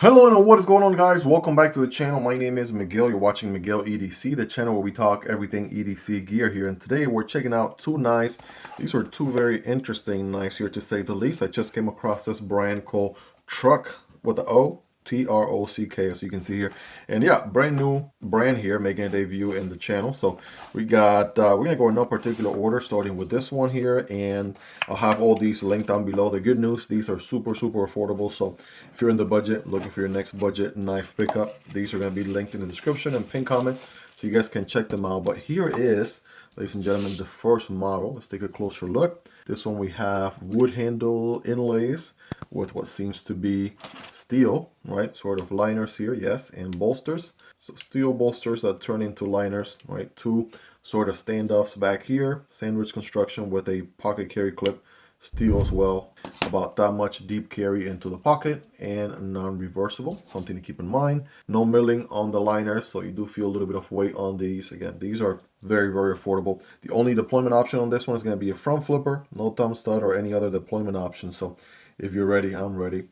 Hello and what is going on, guys? Welcome back to the channel. My name is Miguel. You're watching Miguel EDC, the channel where we talk everything EDC gear here. And today we're checking out two knives. These are two very interesting knives here, to say the least. I just came across this brand called Trock with the O, T-R-O-C-K, as you can see here. And yeah, brand new brand here, making a debut in the channel. So we got, we're gonna go in no particular order, starting with this one here, and I'll have all these linked down below. The good news, these are super affordable. So if you're in the budget, looking for your next budget knife pickup, these are gonna be linked in the description and pinned comment, so you guys can check them out. But here is, ladies and gentlemen, the first model. Let's take a closer look. This one we have wood handle inlays with what seems to be steel, right? Sort of liners here, yes, and bolsters. So steel bolsters that turn into liners, right? Two sort of standoffs back here, sandwich construction with a pocket carry clip, steel as well. About that much deep carry into the pocket and non-reversible, something to keep in mind. No milling on the liners, so you do feel a little bit of weight on these. Again, these are very affordable. The only deployment option on this one is going to be a front flipper, no thumb stud or any other deployment option. So if you're ready, I'm ready.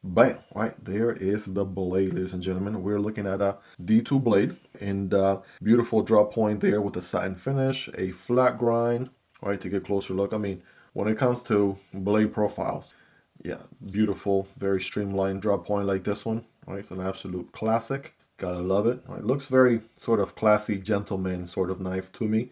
Bam, right there is the blade, ladies and gentlemen. We're looking at a D2 blade, and beautiful drop point there with a satin finish, a flat grind. All right, take a closer look. I mean, when it comes to blade profiles, yeah, beautiful, very streamlined drop point like this one. Right, it's an absolute classic. Gotta love it. Right, looks very sort of classy, gentleman sort of knife to me.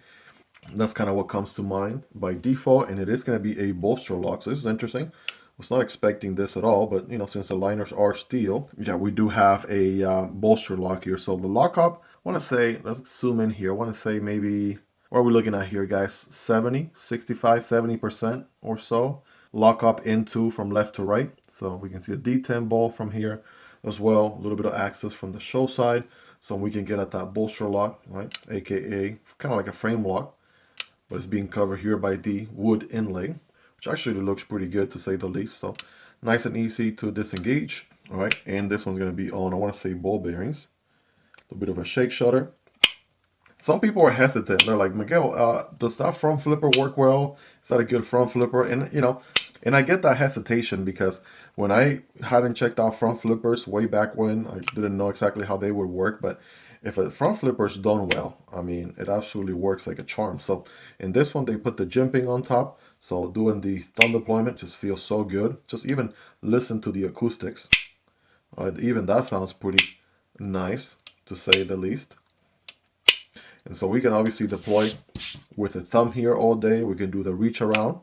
That's kind of what comes to mind by default, and it is going to be a bolster lock. So this is interesting. Was not expecting this at all, but you know, since the liners are steel, yeah, we do have a bolster lock here. So the lockup, I want to say, let's zoom in here. I want to say maybe, what are we looking at here, guys? 70% or so lockup into from left to right. So we can see the D10 ball from here as well. A little bit of access from the show side, so we can get at that bolster lock, right? AKA kind of like a frame lock, but it's being covered here by the wood inlay, which actually looks pretty good, to say the least. So nice and easy to disengage. All right, and this one's going to be on, I want to say, ball bearings. A bit of a shake shutter. Some people are hesitant. They're like, Miguel, does that front flipper work well? Is that a good front flipper? And you know, and I get that hesitation because when I hadn't checked out front flippers way back when, I didn't know exactly how they would work. But if a front flipper is done well, I mean, it absolutely works like a charm. So in this one, they put the jimping on top. So doing the thumb deployment just feels so good. Just even listen to the acoustics. Even that sounds pretty nice, to say the least. And so we can obviously deploy with a thumb here all day. We can do the reach around.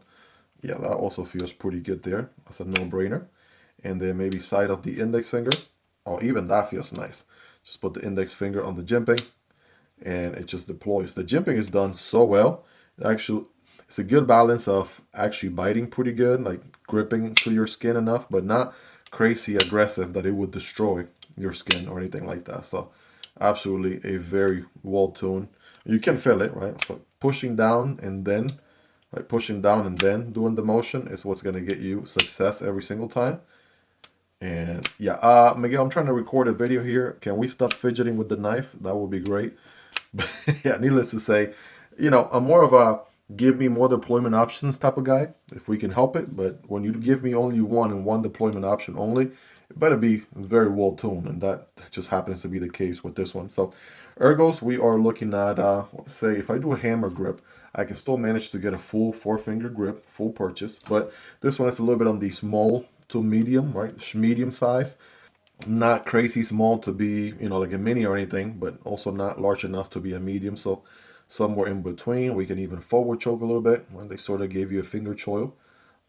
Yeah, that also feels pretty good there. That's a no-brainer. And then maybe side of the index finger. Oh, even that feels nice. Just put the index finger on the jimping and it just deploys. The jimping is done so well. It's a good balance of actually biting pretty good, like gripping to your skin enough, but not crazy aggressive that it would destroy your skin or anything like that. So absolutely a very well-tuned. You can feel it, right? So pushing down and then, right, pushing down and then doing the motion is what's going to get you success every single time. And yeah, Miguel, I'm trying to record a video here. Can we stop fidgeting with the knife? That would be great. But yeah, needless to say, you know, I'm more of a give me more deployment options type of guy, if we can help it. But when you give me only one and one deployment option only, it better be very well tuned, and that just happens to be the case with this one. So ergos, we are looking at, say, if I do a hammer grip, I can still manage to get a full 4-finger grip, full purchase. But this one is a little bit on the small to medium, right? Medium size. Not crazy small to be, you know, like a mini or anything, but also not large enough to be a medium. So somewhere in between. We can even forward choke a little bit. Right? They sort of gave you a finger choil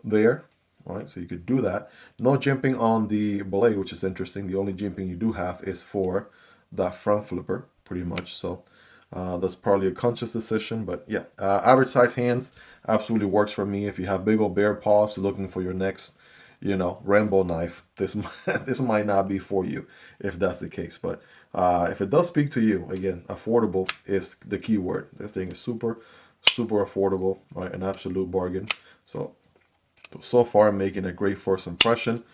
there. All right, so you could do that. No jimping on the blade, which is interesting. The only jimping you do have is for that front flipper, pretty much. So that's probably a conscious decision, but yeah, average size hands absolutely works for me. If you have big old bear paws looking for your next, you know, Rambo knife, this this might not be for you if that's the case. But if it does speak to you, again, affordable is the key word. This thing is super affordable, right? An absolute bargain. So far I'm making a great first impression.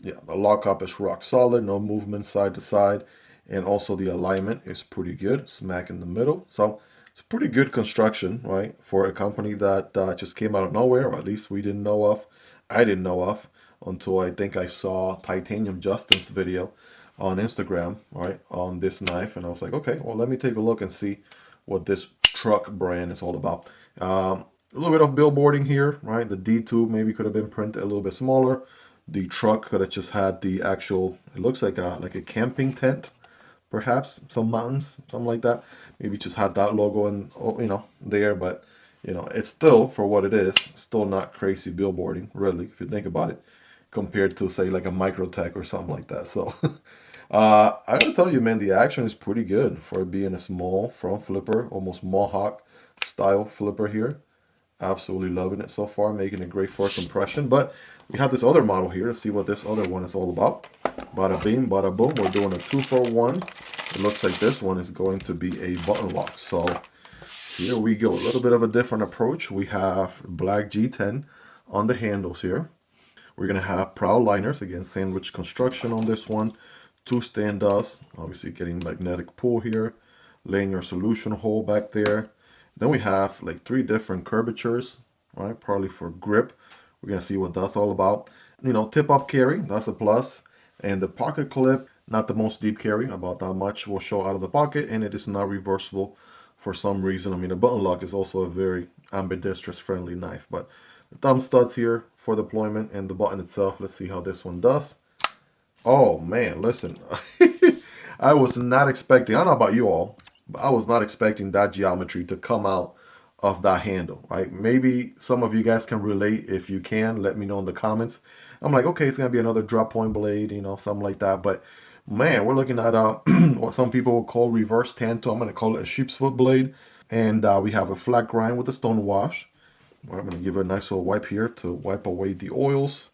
Yeah, the lockup is rock solid, no movement side to side, and also the alignment is pretty good, smack in the middle. So it's pretty good construction, right, for a company that just came out of nowhere, or at least we didn't know of. I didn't know of until I think I saw Titanium Justin's video on Instagram, right, on this knife, and I was like, okay, well, let me take a look and see what this Trock brand is all about. A little bit of billboarding here, right? The D2 maybe could have been printed a little bit smaller. The Trock could have just had the actual, it looks like a camping tent, perhaps, some mountains, something like that. Maybe just had that logo and, you know, there, but you know, it's still, for what it is, still not crazy billboarding, really, if you think about it, compared to, say, like a Microtech or something like that. So I gotta tell you, man, the action is pretty good for being a small front flipper, almost Mohawk style flipper here. Absolutely loving it so far, making a great first impression. But we have this other model here to see what this other one is all about. Bada bing, bada boom. We're doing a 2-for-1. It looks like this one is going to be a button lock. So here we go. A little bit of a different approach. We have black G10 on the handles here. We're going to have prow liners. Again, sandwich construction on this one. 2 stand-ups. Obviously getting magnetic pull here. Laying your solution hole back there. Then we have like 3 different curvatures, right? Probably for grip. We're going to see what that's all about. You know, tip-up carry, that's a plus. And the pocket clip, not the most deep carry, about that much will show out of the pocket, and it is not reversible for some reason. I mean, a button lock is also a very ambidextrous friendly knife, but the thumb studs here for deployment and the button itself. Let's see how this one does. Oh man, listen, I was not expecting, I don't know about you all, but I was not expecting that geometry to come out of that handle, right? Maybe some of you guys can relate. If you can, let me know in the comments. I'm like, okay, it's gonna be another drop point blade, you know, something like that. But man, we're looking at what some people will call reverse tanto. I'm gonna call it a sheepsfoot blade. And we have a flat grind with a stone wash. I'm gonna give it a nice little wipe here to wipe away the oils.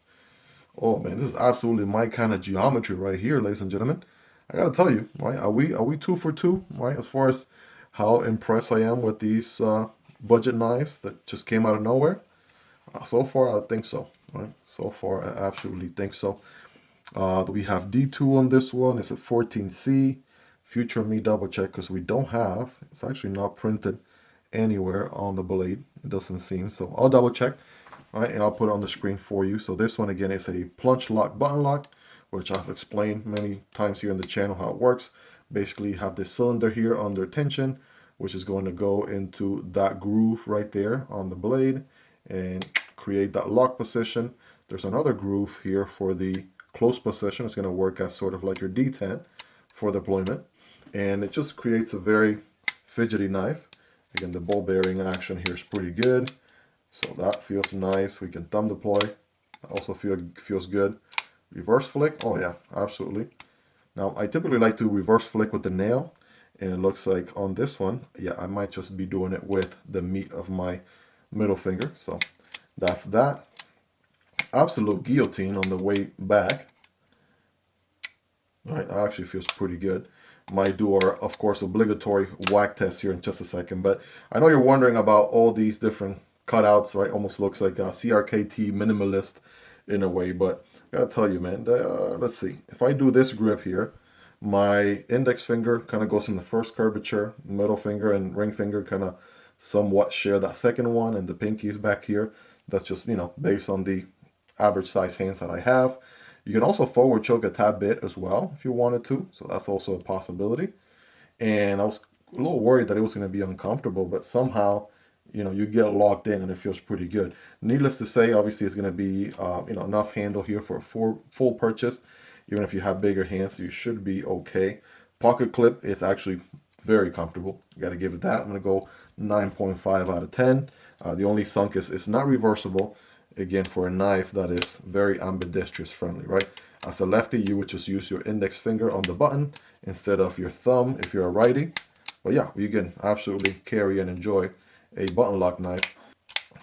Oh man, this is absolutely my kind of geometry right here, ladies and gentlemen. I gotta tell you, right? Are we 2 for 2, right? As far as how impressed I am with these budget knives that just came out of nowhere. So far, I think so, right? So far, I absolutely think so. We have D2 on this one. It's a 14C. Future me double check because we don't have. It's actually not printed anywhere on the blade. It doesn't seem so. I'll double check, all right, and I'll put it on the screen for you. So this one again is a plunge lock button lock, which I've explained many times here on the channel how it works. Basically, you have this cylinder here under tension, which is going to go into that groove right there on the blade and create that lock position. There's another groove here for the close position. It's going to work as sort of like your D10 for deployment. And it just creates a very fidgety knife. Again, the ball bearing action here is pretty good. So that feels nice. We can thumb deploy. Also feels good. Reverse flick, oh yeah, absolutely. Now, I typically like to reverse flick with the nail, and it looks like on this one, yeah, I might just be doing it with the meat of my middle finger. So that's that. Absolute guillotine on the way back. All right, that actually feels pretty good. Might do our, of course, obligatory whack test here in just a second, but I know you're wondering about all these different cutouts, right? Almost looks like a CRKT minimalist in a way, but I gotta tell you, man, let's see. If I do this grip here, my index finger kind of goes in the first curvature, middle finger and ring finger kind of somewhat share that second one, and the pinky is back here. That's just, you know, based on the average size hands that I have. You can also forward choke a tad bit as well if you wanted to, so that's also a possibility. And I was a little worried that it was going to be uncomfortable, but somehow, you know, you get locked in and it feels pretty good. Needless to say, obviously it's going to be you know, enough handle here for a full purchase. Even if you have bigger hands, you should be okay. Pocket clip is actually very comfortable. You got to give it that. I'm going to go 9.5 out of 10. The only sunk is it's not reversible. Again, for a knife that is very ambidextrous friendly, right? As a lefty, you would just use your index finger on the button instead of your thumb if you're a righty. But yeah, you can absolutely carry and enjoy a button lock knife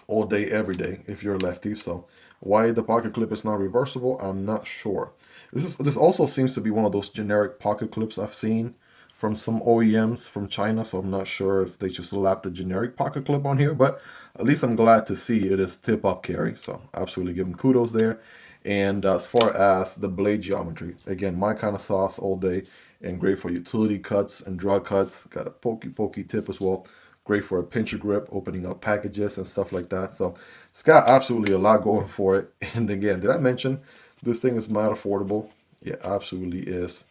all day, every day if you're a lefty. So why the pocket clip is not reversible, I'm not sure. This also seems to be one of those generic pocket clips I've seen from some OEMs from China, so I'm not sure if they just slapped the generic pocket clip on here, but at least I'm glad to see it is tip-up carry, so absolutely give them kudos there. And as far as the blade geometry, again, my kind of sauce all day, and great for utility cuts and draw cuts. Got a pokey tip as well. Great for a pincher grip, opening up packages and stuff like that. So it's got absolutely a lot going for it. And again, did I mention This thing is mad affordable. Yeah, absolutely is.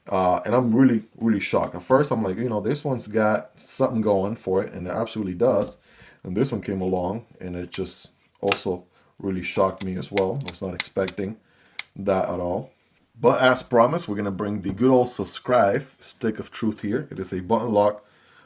And I'm really, really shocked. At first, I'm like, you know, this one's got something going for it, and it absolutely does. And this one came along, and it just also really shocked me as well. I was not expecting that at all. But as promised, we're going to bring the good old subscribe stick of truth here. It is a button lock,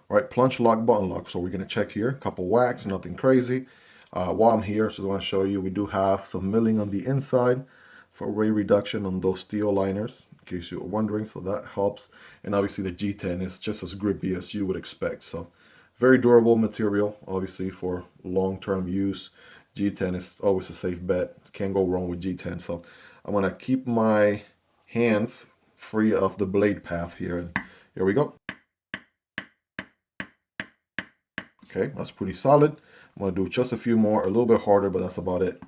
right? Plunge lock, button lock. So we're going to check here. A couple whacks, nothing crazy. While I'm here, so I want to show you, we do have some milling on the inside for weight reduction on those steel liners, in case you were wondering, so that helps. And obviously the G10 is just as grippy as you would expect. So very durable material, obviously for long-term use. G10 is always a safe bet. Can't go wrong with G10. So I'm gonna keep my hands free of the blade path here. And here we go. Okay, that's pretty solid. I'm gonna do just a few more, a little bit harder, but that's about it.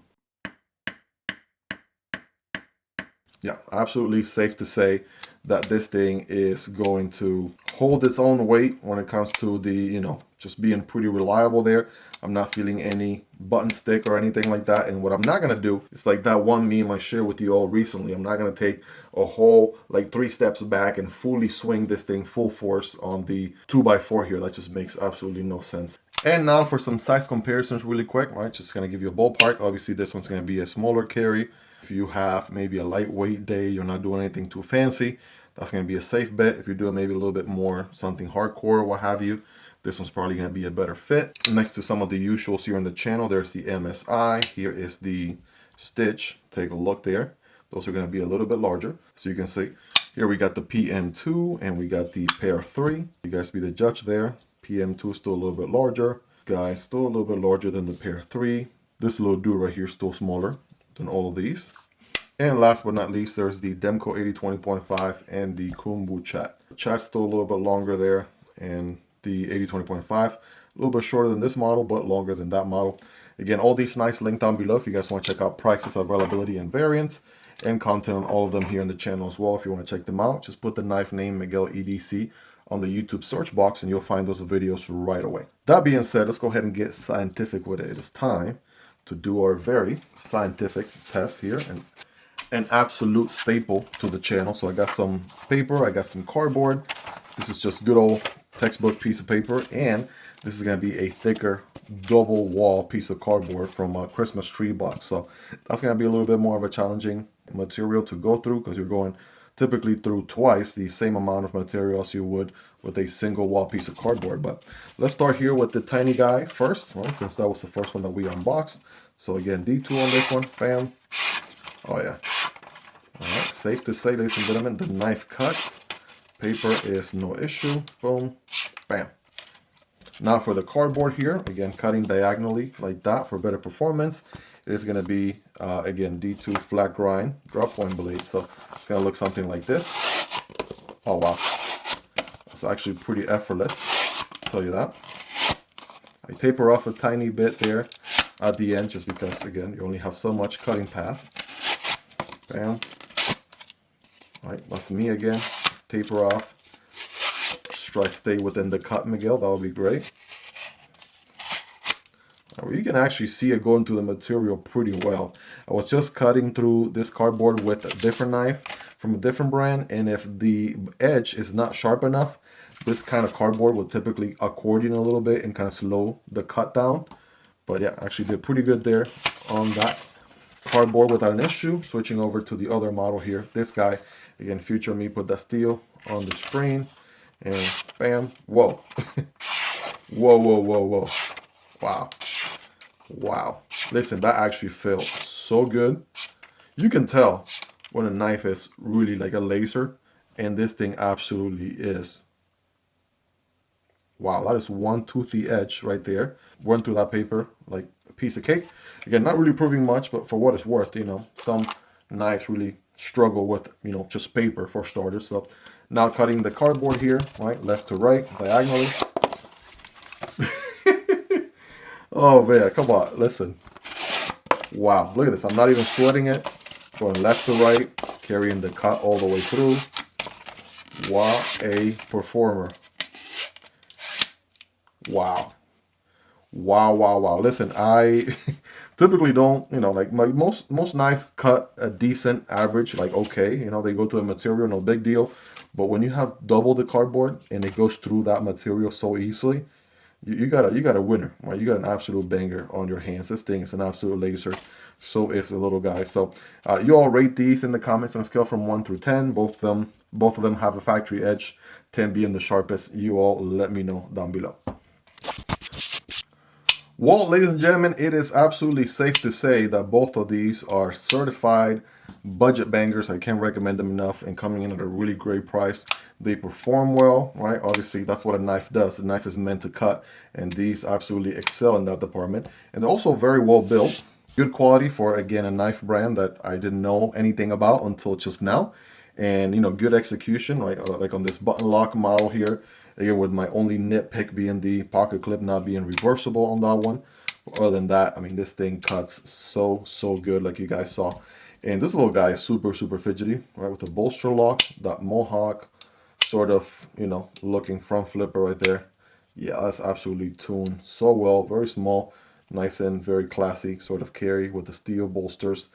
Yeah, absolutely safe to say that this thing is going to hold its own weight when it comes to the, you know, just being pretty reliable there. I'm not feeling any button stick or anything like that. And what I'm not going to do is like that one meme I shared with you all recently. I'm not going to take a whole like 3 steps back and fully swing this thing full force on the 2x4 here. That just makes absolutely no sense. And now for some size comparisons really quick, right? Just going to give you a ballpark. Obviously, this one's going to be a smaller carry. If you have maybe a lightweight day, you're not doing anything too fancy, that's going to be a safe bet. If you're doing maybe a little bit more something hardcore, what have you, this one's probably going to be a better fit. Next to some of the usuals here on the channel, there's the MSI. Here is the Stitch. Take a look there. Those are going to be a little bit larger. So you can see here we got the PM2 and we got the Pair 3. You guys be the judge there. PM2 is still a little bit larger. Guys, still a little bit larger than the Pair 3. This little dude right here is still smaller than all of these. And last but not least, there's the Demko AD 20.5 and the Kunwu Chad. Chad's still a little bit longer there, and the AD 20.5 a little bit shorter than this model, but longer than that model. Again, all these nice linked down below if you guys want to check out prices, availability, and variants, and content on all of them here in the channel as well. If you want to check them out, just put the knife name Miguel EDC on the YouTube search box, and you'll find those videos right away. That being said, let's go ahead and get scientific with it. It is time to do our very scientific test here, and an absolute staple to the channel. So I got some paper, I got some cardboard. This is just good old textbook piece of paper, and this is going to be a thicker double wall piece of cardboard from a Christmas tree box. So that's going to be a little bit more of a challenging material to go through, because you're going typically through twice the same amount of material as you would with a single wall piece of cardboard. But let's start here with the tiny guy first, right, since that was the first one that we unboxed. So again, D2 on this one, bam. Oh yeah. All right, safe to say, ladies and gentlemen, the knife cuts. Paper is no issue. Boom, bam. Now for the cardboard here, again, cutting diagonally like that for better performance. It is going to be, again, D2 flat grind drop point blade. So it's going to look something like this. Oh, wow. It's actually pretty effortless, I'll tell you that. I taper off a tiny bit there at the end, just because, again, you only have so much cutting path. Bam. All right, that's me again. Taper off. Try to stay within the cut, Miguel. That would be great. Now, you can actually see it going through the material pretty well. I was just cutting through this cardboard with a different knife from a different brand, and if the edge is not sharp enough, this kind of cardboard will typically accordion a little bit and kind of slow the cut down. But yeah, actually did pretty good there on that cardboard without an issue. Switching over to the other model here. This guy, again, future me put that steel on the screen, and bam, whoa. Whoa, whoa, whoa, whoa. Wow. Wow. Listen, that actually felt so good. You can tell when a knife is really like a laser, and this thing absolutely is. Wow, that is one toothy edge right there. Went through that paper like a piece of cake. Again, not really proving much, but for what it's worth, you know, some knives really struggle with, you know, just paper for starters. So now cutting the cardboard here, right, left to right, diagonally. Oh man, come on, listen. Wow, look at this. I'm not even sweating it. Going left to right, carrying the cut all the way through. What a performer. Wow. Wow, wow, wow. Listen, typically don't, you know, like most knives cut a decent average, like okay, you know, they go to a material, no big deal. But when you have double the cardboard and it goes through that material so easily, you got a winner, right? You got an absolute banger on your hands. This thing is an absolute laser. So is the little guy. So you all rate these in the comments on a scale from 1 through 10. Both of them have a factory edge, 10 being the sharpest. You all let me know down below. Well, ladies and gentlemen, it is absolutely safe to say that both of these are certified budget bangers. I can't recommend them enough, and coming in at a really great price. They perform well, right? Obviously, that's what a knife does. A knife is meant to cut, and these absolutely excel in that department. And they're also very well built. Good quality for, again, a knife brand that I didn't know anything about until just now. And, you know, good execution, right? Like on this button lock model here. Again, with my only nitpick being the pocket clip not being reversible on that one. Other than that, I mean, this thing cuts so good, like you guys saw. And this little guy is super fidgety, right? With the bolster lock, that mohawk sort of, you know, looking front flipper right there. Yeah, that's absolutely tuned so well. Very small, nice and very classy sort of carry with the steel bolsters.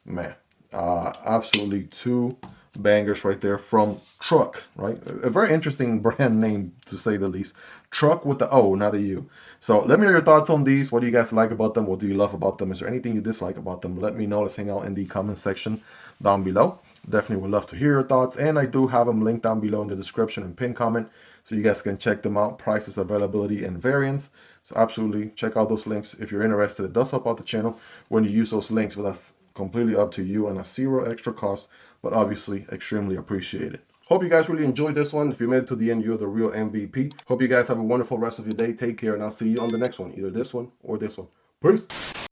Man, absolutely two bangers right there from Trock, right? A very interesting brand name, to say the least. Trock with the O, not a U. So let me know your thoughts on these. What do you guys like about them? What do you love about them? Is there anything you dislike about them? Let me know. Let's hang out in the comment section down below. Definitely would love to hear your thoughts. And I do have them linked down below in the description and pin comment, so you guys can check them out. Prices, availability, and variants. So absolutely check out those links if you're interested. It does help out the channel when you use those links, but that's completely up to you and a zero extra cost, but obviously extremely appreciated. Hope you guys really enjoyed this one. If you made it to the end, you're the real MVP. Hope you guys have a wonderful rest of your day. Take care, and I'll see you on the next one, either this one or this one. Peace.